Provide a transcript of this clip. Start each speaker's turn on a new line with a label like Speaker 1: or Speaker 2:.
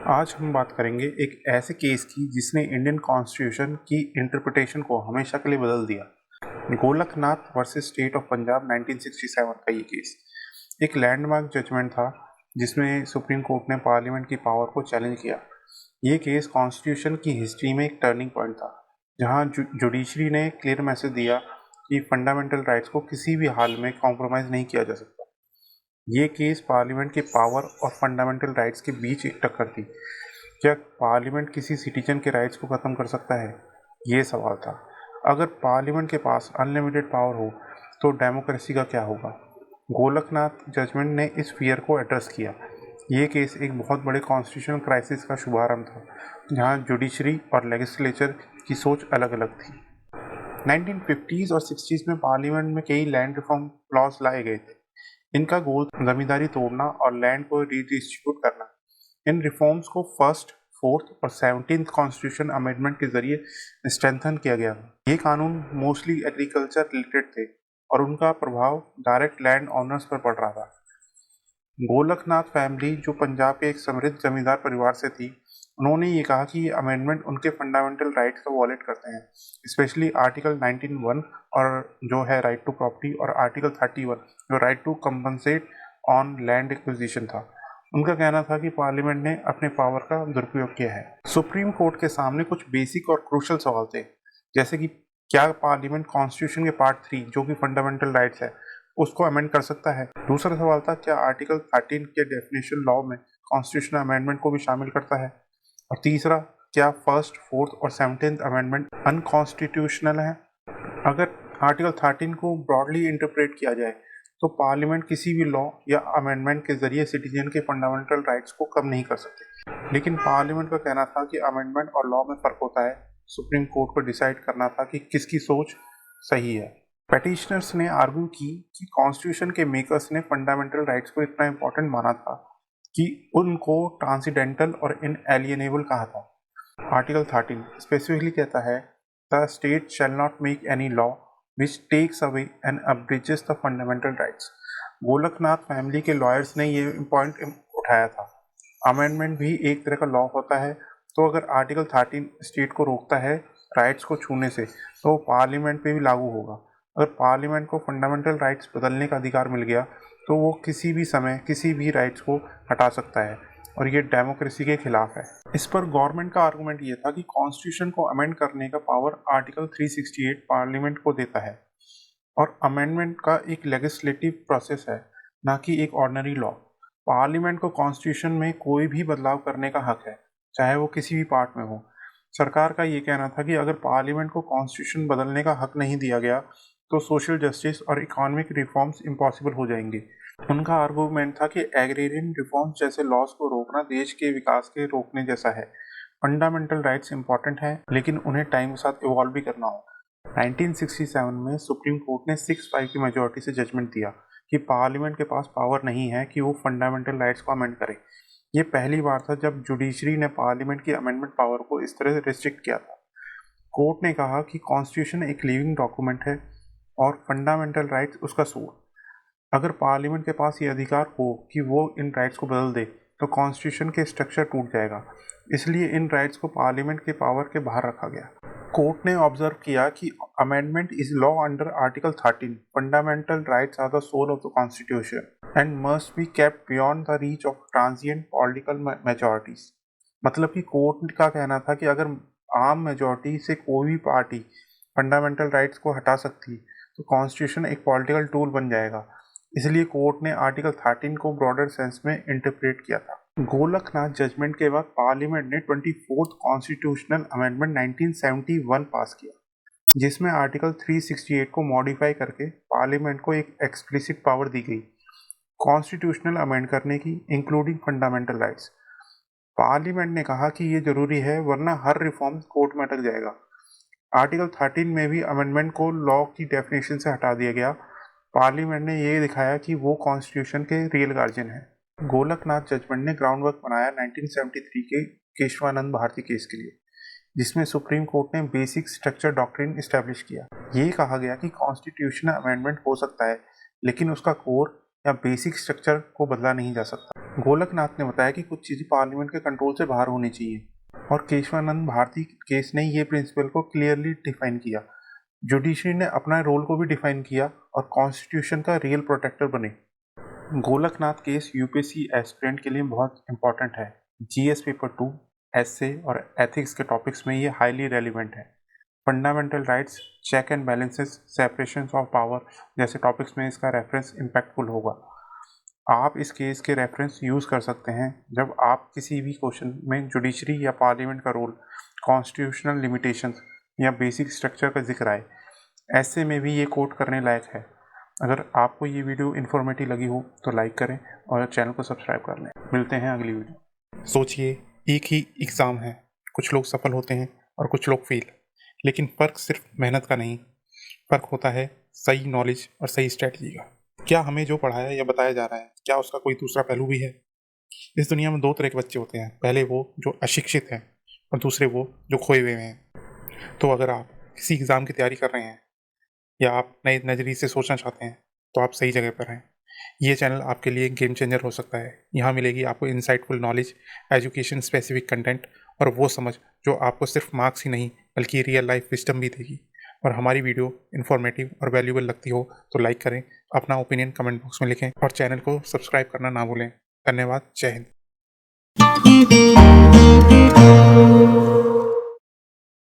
Speaker 1: आज हम बात करेंगे एक ऐसे केस की जिसने इंडियन कॉन्स्टिट्यूशन की इंटरप्रिटेशन को हमेशा के लिए बदल दिया। Golaknath versus state of Punjab 1967 का ये केस एक लैंडमार्क जजमेंट था जिसमें सुप्रीम कोर्ट ने पार्लियामेंट की पावर को चैलेंज किया। ये केस कॉन्स्टिट्यूशन की हिस्ट्री में एक टर्निंग पॉइंट था, जहां जुडिशरी ने क्लियर मैसेज दिया कि फंडामेंटल राइट्स को किसी भी हाल में कॉम्प्रोमाइज़ नहीं किया जा सकता। ये केस पार्लियामेंट के पावर और फंडामेंटल राइट्स के बीच एक टक्कर थी। क्या पार्लियामेंट किसी सिटीजन के राइट्स को ख़त्म कर सकता है? ये सवाल था। अगर पार्लियामेंट के पास अनलिमिटेड पावर हो तो डेमोक्रेसी का क्या होगा? गोलकनाथ जजमेंट ने इस फियर को एड्रेस किया। ये केस एक बहुत बड़े कॉन्स्टिट्यूशनल क्राइसिस का शुभारंभ था, जहाँ जुडिशरी और लेजिस्लेचर की सोच अलग अलग थी। 1950s और 60s में पार्लियामेंट में कई लैंड रिफॉर्म लॉज लाए गए थे। इनका गोल जमींदारी तोड़ना और लैंड को रीडिस्ट्रीब्यूट करना। इन रिफॉर्म्स को फर्स्ट, फोर्थ और 17th कॉन्स्टिट्यूशन अमेंडमेंट के जरिए स्ट्रेंथन किया गया था। ये कानून मोस्टली एग्रीकल्चर रिलेटेड थे और उनका प्रभाव डायरेक्ट लैंड ओनर्स पर पड़ रहा था। गोलकनाथ फैमिली, जो पंजाब के एक समृद्ध जमींदार परिवार से थी, उन्होंने ये कहा कि ये अमेंडमेंट उनके फंडामेंटल राइट्स को वॉलेट करते हैं, स्पेशली आर्टिकल 19(1) और जो है राइट टू प्रॉपर्टी, और आर्टिकल 31 जो right to compensation land acquisition था। उनका कहना था कि पार्लियामेंट ने अपने पावर का दुरुपयोग किया है। सुप्रीम कोर्ट के सामने कुछ बेसिक और क्रूशल सवाल थे, जैसे कि क्या पार्लियामेंट कॉन्स्टिट्यूशन के पार्ट 3 जो कि फंडामेंटल राइट्स है उसको अमेंड कर सकता है। दूसरा सवाल था, क्या आर्टिकल 13 के डेफिनेशन लॉ में कॉन्स्टिट्यूशनल अमेंडमेंट को भी शामिल करता है। और तीसरा, क्या फर्स्ट, फोर्थ और 17th अमेंडमेंट अनकॉन्स्टिट्यूशनल है। अगर आर्टिकल 13 को ब्रॉडली इंटरप्रेट किया जाए तो पार्लियामेंट किसी भी लॉ या अमेंडमेंट के जरिए सिटीजन के फंडामेंटल राइट्स को कम नहीं कर सकते। लेकिन पार्लियामेंट का कहना था कि अमेंडमेंट और लॉ में फर्क होता है। सुप्रीम कोर्ट को डिसाइड करना था कि किसकी सोच सही है। पेटिशनर्स ने आर्ग्यू की कि कॉन्स्टिट्यूशन के मेकर्स ने फंडामेंटल राइट्स को इतना इम्पोर्टेंट माना था कि उनको ट्रांसीडेंटल और इनएलिएनेबल कहा था। आर्टिकल 13 स्पेसिफिकली कहता है, the state shall not make any law which takes away and abridges the fundamental rights. Golaknath family के लॉयर्स ने ये पॉइंट उठाया था। अमेंडमेंट भी एक तरह का लॉ होता है, तो अगर आर्टिकल 13 स्टेट को रोकता है राइट्स को छूने से, तो पार्लियामेंट पे भी लागू होगा। अगर पार्लियामेंट को फंडामेंटल राइट्स बदलने का अधिकार मिल गया तो वो किसी भी समय किसी भी राइट्स को हटा सकता है, और ये डेमोक्रेसी के खिलाफ है। इस पर गवर्नमेंट का आर्गुमेंट ये था कि कॉन्स्टिट्यूशन को अमेंड करने का पावर आर्टिकल 368 पार्लियामेंट को देता है, और अमेंडमेंट का एक लेजिस्लेटिव प्रोसेस है, ना कि एक ऑर्डिनरी लॉ। पार्लियामेंट को कॉन्स्टिट्यूशन में कोई भी बदलाव करने का हक है, चाहे वो किसी भी पार्ट में हो। सरकार का ये कहना था कि अगर पार्लियामेंट को कॉन्स्टिट्यूशन बदलने का हक नहीं दिया गया तो सोशल जस्टिस और इकोनॉमिक रिफॉर्म्स इम्पॉसिबल हो जाएंगे। उनका आर्गूमेंट था कि एग्रेरियन रिफॉर्म्स जैसे लॉज को रोकना देश के विकास के रोकने जैसा है। फंडामेंटल राइट्स इंपॉर्टेंट हैं, लेकिन उन्हें टाइम के साथ इवॉल्व भी करना होगा। 1967 में सुप्रीम कोर्ट ने 6-5 की मेजोरिटी से जजमेंट दिया कि पार्लियामेंट के पास पावर नहीं है कि वो फंडामेंटल राइट्स को अमेंड करे। ये पहली बार था जब जुडिशरी ने पार्लियामेंट की अमेंडमेंट पावर को इस तरह से रिस्ट्रिक्ट किया था। कोर्ट ने कहा कि कॉन्स्टिट्यूशन एक लिविंग डॉक्यूमेंट है और फंडामेंटल राइट्स उसका सोल। अगर पार्लियामेंट के पास ये अधिकार हो कि वो इन राइट्स को बदल दे तो कॉन्स्टिट्यूशन के स्ट्रक्चर टूट जाएगा। इसलिए इन राइट्स को पार्लियामेंट के पावर के बाहर रखा गया। कोर्ट ने ऑब्जर्व किया कि amendment is law under article 13। Fundamental rights are the soul of the constitution and must be kept beyond the reach of transient political majorities. मतलब कि कोर्ट का कहना था कि अगर आम मेजॉरिटी से कोई भी पार्टी फंडामेंटल राइट्स को हटा सकती तो कॉन्स्टिट्यूशन एक पॉलिटिकल टूल बन जाएगा। इसलिए कोर्ट ने आर्टिकल 13 को ब्रॉडर सेंस में इंटरप्रेट किया था। गोलकनाथ जजमेंट के बाद पार्लियामेंट ने 24th कॉन्स्टिट्यूशनल अमेंडमेंट 1971 पास किया, जिसमें आर्टिकल 368 को मॉडिफाई करके पार्लियामेंट को एक एक्सप्लिसिट पावर दी गई कॉन्स्टिट्यूशनल अमेंड करने की, इंक्लूडिंग फंडामेंटल राइट्स। पार्लियामेंट ने कहा कि ये जरूरी है, वरना हर रिफॉर्म कोर्ट में अटक जाएगा। आर्टिकल 13 में भी अमेंडमेंट को लॉ की डेफिनेशन से हटा दिया गया। पार्लियामेंट ने ये दिखाया कि वो कॉन्स्टिट्यूशन के रियल गार्जियन है। गोलकनाथ जजमेंट ने ग्राउंड वर्क बनाया 1973 के केशवानंद भारती केस के लिए, जिसमें सुप्रीम कोर्ट ने बेसिक स्ट्रक्चर डॉक्ट्रिन इस्टेब्लिश किया। ये कहा गया कि कॉन्स्टिट्यूशनल अमेंडमेंट हो सकता है, लेकिन उसका कोर या बेसिक स्ट्रक्चर को बदला नहीं जा सकता। गोलकनाथ ने बताया कि कुछ चीज़ें पार्लियामेंट के कंट्रोल से बाहर होनी चाहिए, और केशवानंद भारती केस ने ये प्रिंसिपल को क्लियरली डिफाइन किया। जुडिशरी ने अपना रोल को भी डिफाइन किया और कॉन्स्टिट्यूशन का रियल प्रोटेक्टर बने। गोलकनाथ केस यूपीएससी एस्पिरेंट के लिए बहुत इंपॉर्टेंट है। जीएस पेपर 2, एसए और एथिक्स के टॉपिक्स में ये हाईली रेलिवेंट है। Fundamental rights, check and balances, separation of power जैसे टॉपिक्स में इसका रेफरेंस इम्पैक्टफुल होगा। आप इस केस के रेफरेंस यूज़ कर सकते हैं जब आप किसी भी क्वेश्चन में जुडिशरी या पार्लियामेंट का रोल, कॉन्स्टिट्यूशनल लिमिटेशंस या बेसिक स्ट्रक्चर का जिक्र आए। ऐसे में भी ये कोट करने लायक है। अगर आपको ये वीडियो इन्फॉर्मेटिव लगी हो तो लाइक करें और चैनल को सब्सक्राइब कर लें। मिलते हैं अगली वीडियो। सोचिए, एक ही एग्ज़ाम है, कुछ लोग सफल होते हैं और कुछ लोग फेल, लेकिन फ़र्क सिर्फ मेहनत का नहीं, फ़र्क होता है सही नॉलेज और सही स्ट्रैटेजी का। क्या हमें जो पढ़ाया या बताया जा रहा है, क्या उसका कोई दूसरा पहलू भी है? इस दुनिया में दो तरह के बच्चे होते हैं, पहले वो जो अशिक्षित हैं और दूसरे वो जो खोए हुए हैं। तो अगर आप किसी एग्ज़ाम की तैयारी कर रहे हैं या आप नए नज़रिए से सोचना चाहते हैं, तो आप सही जगह पर हैं। ये चैनल आपके लिए एक गेम चेंजर हो सकता है। यहाँ मिलेगी आपको insightful knowledge, education specific content और वो समझ जो आपको सिर्फ मार्क्स ही नहीं बल्कि रियल लाइफ विजडम भी देगी। और हमारी वीडियो इन्फॉर्मेटिव और वैल्यूएबल लगती हो तो लाइक करें, अपना ओपिनियन कमेंट बॉक्स में लिखें और चैनल को सब्सक्राइब करना ना भूलें। धन्यवाद। जय हिंद।